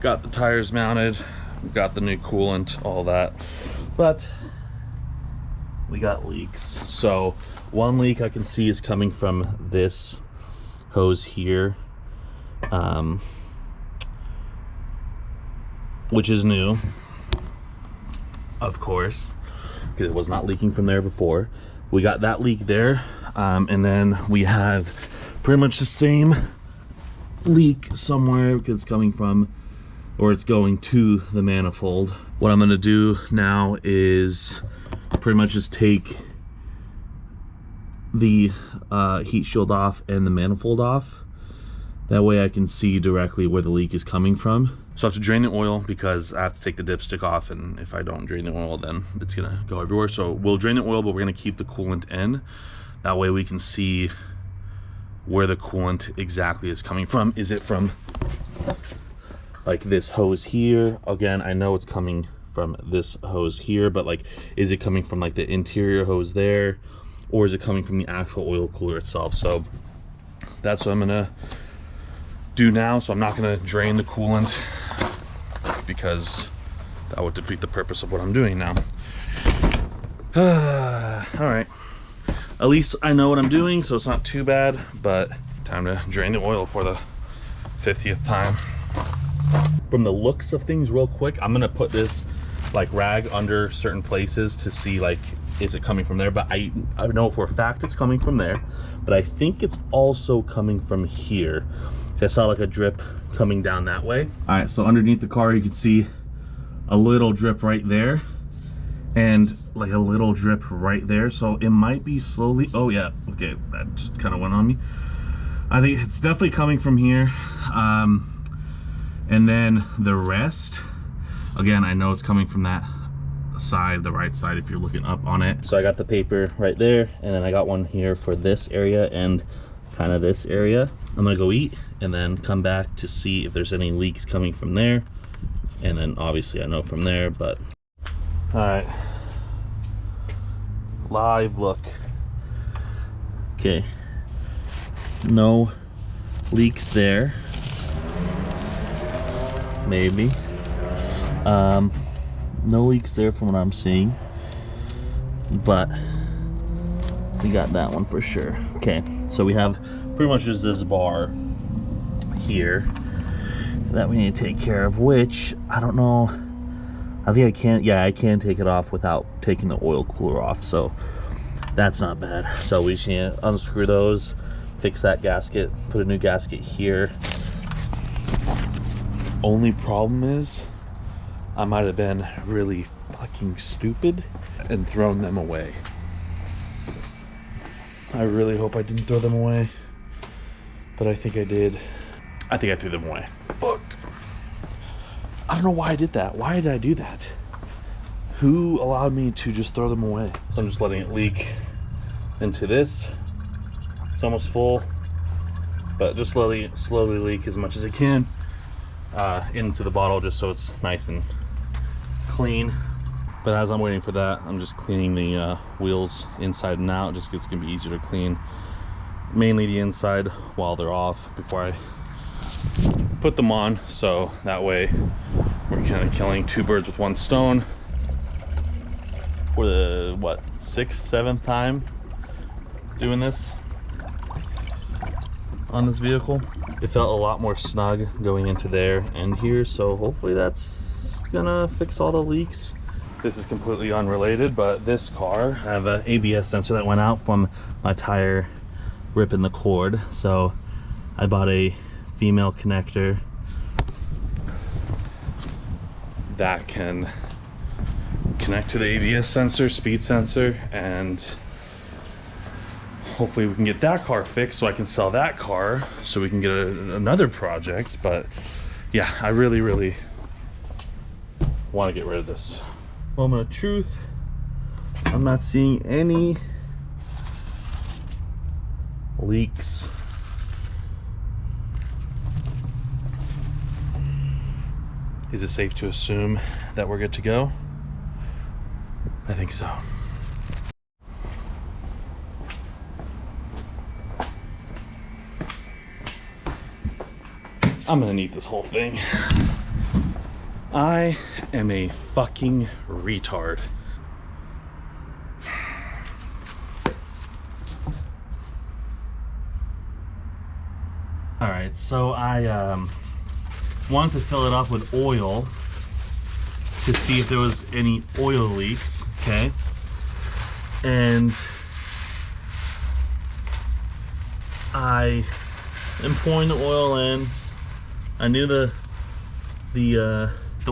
Got the tires mounted, got the new coolant, all that, but we got leaks. So one leak I can see is coming from this hose here, which is new, of course, because it was not leaking from there before. We got that leak there, and then we have pretty much the same leak somewhere because it's coming from, or it's going to the manifold. What I'm gonna do now is pretty much just take the heat shield off and the manifold off. That way I can see directly where the leak is coming from. So I have to drain the oil because I have to take the dipstick off, and if I don't drain the oil, then it's gonna go everywhere. So we'll drain the oil, but we're gonna keep the coolant in. That way we can see where the coolant exactly is coming from. Is it from like this hose here? Again, I know it's coming from this hose here, but like, is it coming from like the interior hose there, or is it coming from the actual oil cooler itself? So that's what I'm gonna do now. So I'm not gonna drain the coolant because that would defeat the purpose of what I'm doing now. All right, at least I know what I'm doing, so it's not too bad, but time to drain the oil for the 50th time. From the looks of things real quick, I'm gonna put this like rag under certain places to see like, is it coming from there? But I know for a fact it's coming from there, but I think it's also coming from here. I saw like a drip coming down that way. All right, so underneath the car, you can see a little drip right there and like a little drip right there. So it might be slowly, oh yeah, okay, that just kind of went on me. I think it's definitely coming from here. And then the rest, again, I know it's coming from that side, the right side, if you're looking up on it. So I got the paper right there, and then I got one here for this area and kind of this area. I'm gonna go eat and then come back to see if there's any leaks coming from there. And then obviously I know from there, but. All right, live look. Okay, no leaks there. Maybe. No leaks there from what I'm seeing, but we got that one for sure. Okay, so we have pretty much just this bar here that we need to take care of, which I don't know, I think I can't, yeah, I can take it off without taking the oil cooler off, so that's not bad. So we just need to unscrew those, fix that gasket, put a new gasket here. Only problem is I might have been really fucking stupid and thrown them away. I really hope I didn't throw them away, but I think I did. I think I threw them away. Fuck. I don't know why I did that. Why did I do that? Who allowed me to just throw them away? So I'm just letting it leak into this. It's almost full, but just slowly leak as much as it can into the bottle, just so it's nice and clean. But as I'm waiting for that, I'm just cleaning the wheels inside and out, just because it's gonna be easier to clean mainly the inside while they're off before I put them on. So that way we're kind of killing two birds with one stone. For the what, 6th, 7th time doing this on this vehicle. It felt a lot more snug going into there and here, so hopefully that's gonna fix all the leaks. This is completely unrelated, but this car, I have an ABS sensor that went out from my tire ripping the cord, so I bought a female connector that can connect to the ABS sensor, speed sensor, and hopefully we can get that car fixed so I can sell that car so we can get another project. But yeah, I really want to get rid of this. Moment of truth, I'm not seeing any leaks. Is it safe to assume that we're good to go? I think so. I'm gonna need this whole thing. I am a fucking retard. All right, so I wanted to fill it up with oil to see if there was any oil leaks, okay? And I am pouring the oil in. I knew the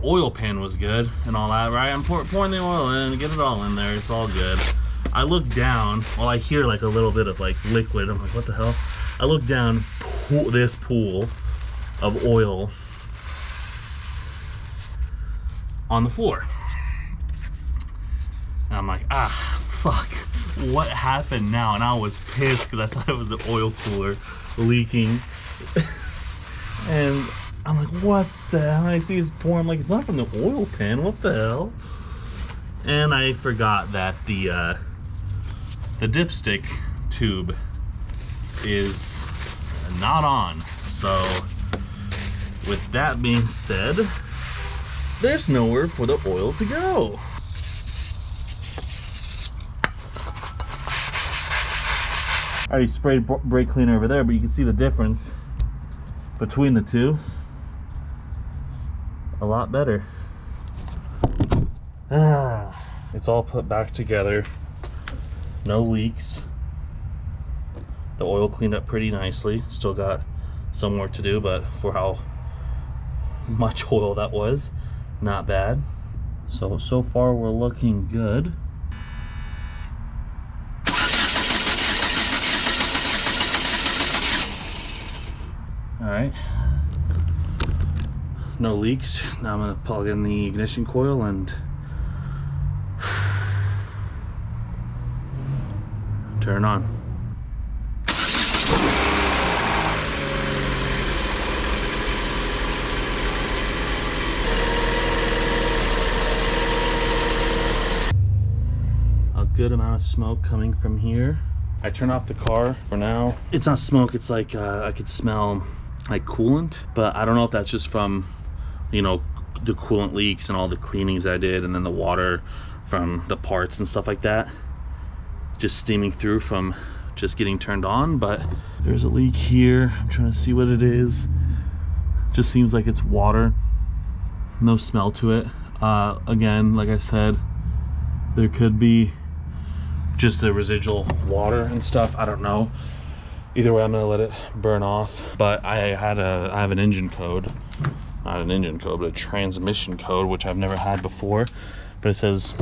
oil pan was good and all that, right? I'm pouring the oil in, get it all in there, it's all good. I look down, well, I hear like a little bit of like liquid. I'm like, what the hell? I look down, this pool of oil on the floor. And I'm like, ah, fuck, what happened now? And I was pissed because I thought it was the oil cooler leaking. And I'm like, what the hell? I see it's pouring. I'm like, it's not from the oil pan, what the hell? And I forgot that the dipstick tube is not on. So with that being said, there's nowhere for the oil to go. I already sprayed brake cleaner over there, but you can see the difference between the two. A lot better. It's all put back together. No leaks. The oil cleaned up pretty nicely. Still got some work to do, but for how much oil that was, not bad. So far we're looking good. All right, no leaks. Now I'm gonna plug in the ignition coil and turn on. A good amount of smoke coming from here. I turn off the car for now. It's not smoke, it's like I could smell like coolant, but I don't know if that's just from, you know, the coolant leaks and all the cleanings I did, and then the water from the parts and stuff like that just steaming through from just getting turned on. But there's a leak here. I'm trying to see what it is. Just seems like it's water. No smell to it. Again, like I said, there could be just the residual water and stuff. I don't know. Either way, I'm gonna let it burn off. But I have an engine code, not an engine code, but a transmission code, which I've never had before. But it says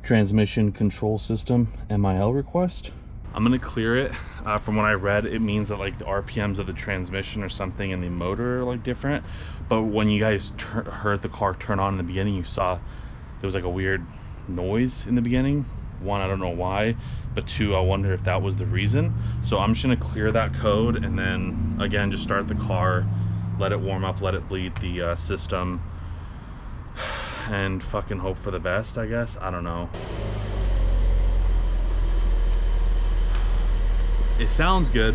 transmission control system MIL request. I'm gonna clear it. From what I read, it means that like the RPMs of the transmission or something and the motor are like different. But when you guys heard the car turn on in the beginning, you saw there was like a weird noise in the beginning. One, I don't know why, but two, I wonder if that was the reason. So I'm just gonna clear that code and then again just start the car, let it warm up, let it bleed the system, and fucking hope for the best, I guess. I don't know. It sounds good.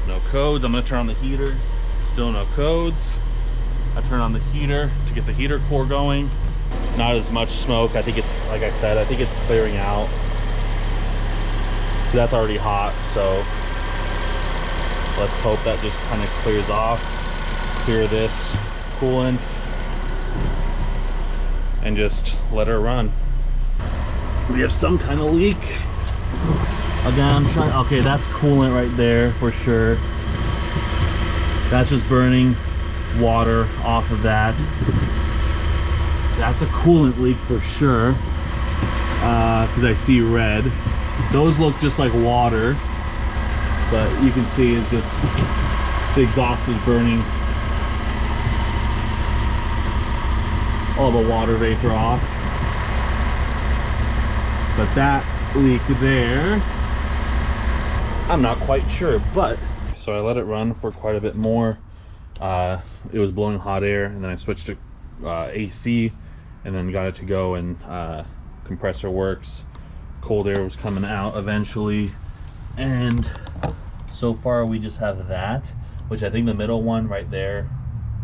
No codes. I'm gonna turn on the heater. Still no codes. I turn on the heater to get the heater core going. Not as much smoke. I think it's, like I said, I think it's clearing out. That's already hot, so let's hope that just kind of clears off. Clear this coolant and just let her run. We have some kind of leak. Again, I'm trying, okay, that's coolant right there for sure. That's just burning water off of that. That's a coolant leak for sure, because I see red. Those look just like water, but you can see it's just the exhaust is burning all the water vapor off. But that leak there, I'm not quite sure. But so I let it run for quite a bit more. It was blowing hot air, and then I switched to AC, and then got it to go, and compressor works. Cold air was coming out eventually, and so far we just have that, which I think the middle one right there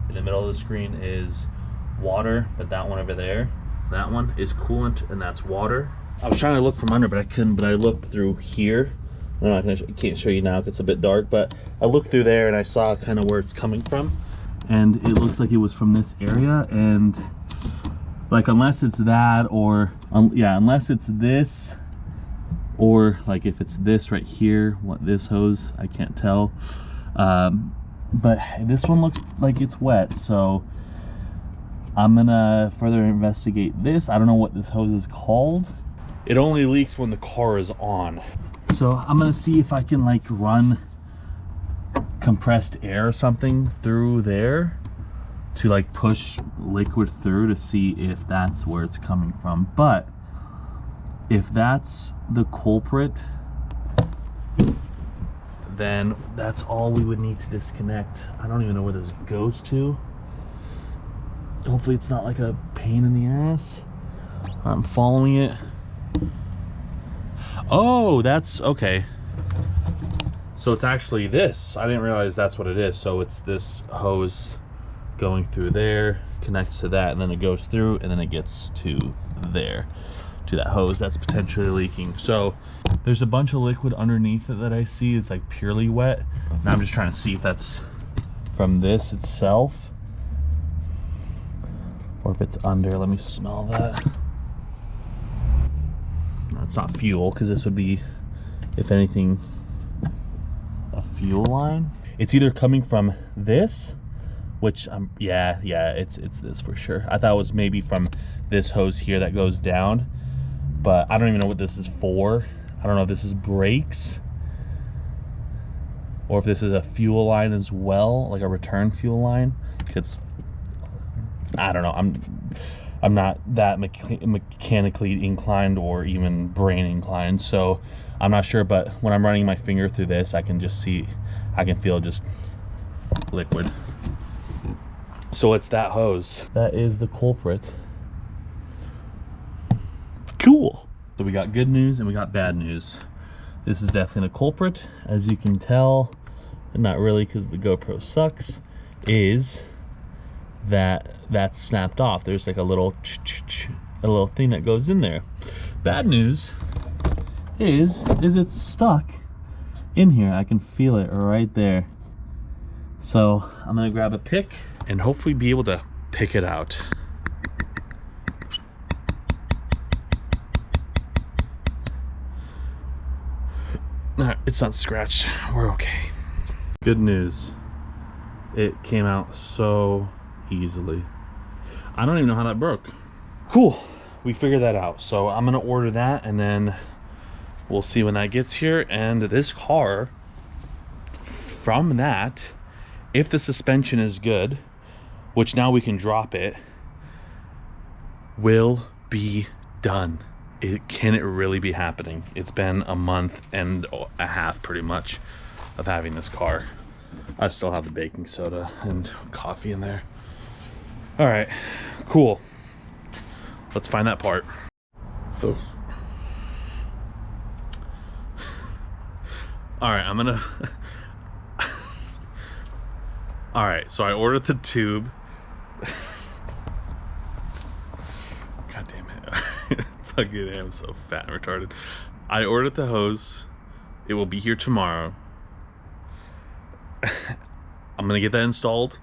in the middle of the screen is water, but that one over there, that one is coolant and that's water. I was trying to look from under, but I couldn't, but I looked through here. I'm not gonna, can't show you now because it's a bit dark, but I looked through there and I saw kind of where it's coming from. And it looks like it was from this area, and like unless it's that or, yeah, unless it's this, or like if it's this right here, what this hose, I can't tell. But this one looks like it's wet, so I'm gonna further investigate this. I don't know what this hose is called. It only leaks when the car is on. So I'm gonna see if I can like run compressed air or something through there to like push liquid through to see if that's where it's coming from. But if that's the culprit, then that's all we would need to disconnect. I don't even know where this goes to. Hopefully it's not like a pain in the ass. I'm following it. Oh, that's okay. So it's actually this. I didn't realize that's what it is. So it's this hose going through there, connects to that, and then it goes through, and then it gets to there, to that hose that's potentially leaking. So there's a bunch of liquid underneath it that I see. It's like purely wet. And I'm just trying to see if that's from this itself or if it's under. Let me smell that. No, it's not fuel, because this would be, if anything, a fuel line. It's either coming from this, which yeah, it's this for sure. I thought it was maybe from this hose here that goes down, but I don't even know what this is for. I don't know if this is brakes or if this is a fuel line as well, like a return fuel line. Because I don't know, I'm not that mechanically inclined or even brain inclined, so I'm not sure. But when I'm running my finger through this, I can just see, I can feel just liquid. So it's that hose. That is the culprit. Cool. So we got good news and we got bad news. This is definitely the culprit. As you can tell, and not really because the GoPro sucks, is that that's snapped off. There's like a little thing that goes in there. Bad news is it's stuck in here. I can feel it right there. So I'm gonna grab a pick and hopefully be able to pick it out. Alright, it's not scratched. We're okay. Good news. It came out so easily. I don't even know how that broke. Cool. We figured that out. So I'm gonna order that and then we'll see when that gets here. And this car, from that, if the suspension is good, which now we can drop it, will be done. Can it really be happening? It's been a month and a half pretty much of having this car. I still have the baking soda and coffee in there. All right, cool. Let's find that part. Oh. All right, I'm gonna all right, so I ordered the tube. God damn it. Fucking am so fat and retarded. I ordered the hose. It will be here tomorrow. I'm gonna get that installed,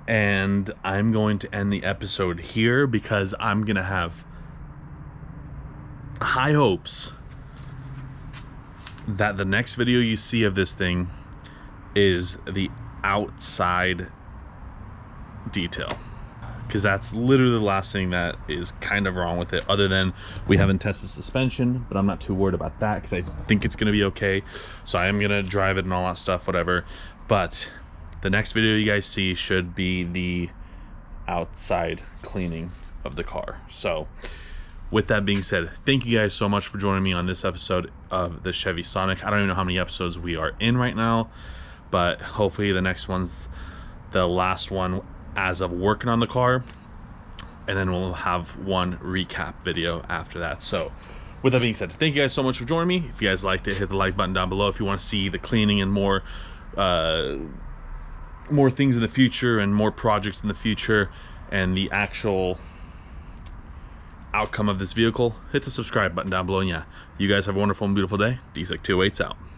and I'm going to end the episode here because I'm gonna have high hopes that the next video you see of this thing is the outside detail, because that's literally the last thing that is kind of wrong with it, other than we haven't tested suspension, but I'm not too worried about that because I think it's gonna be okay. So I am gonna drive it and all that stuff, whatever. But the next video you guys see should be the outside cleaning of the car. So with that being said, thank you guys so much for joining me on this episode of the Chevy Sonic. I don't even know how many episodes we are in right now, but hopefully the next one's the last one as of working on the car, and then we'll have one recap video after that. So with that being said, thank you guys so much for joining me. If you guys liked it, hit the like button down below. If you want to see the cleaning and more things in the future and more projects in the future, and the actual outcome of this vehicle, hit the subscribe button down below. And yeah, you guys have a wonderful and beautiful day. D628's out.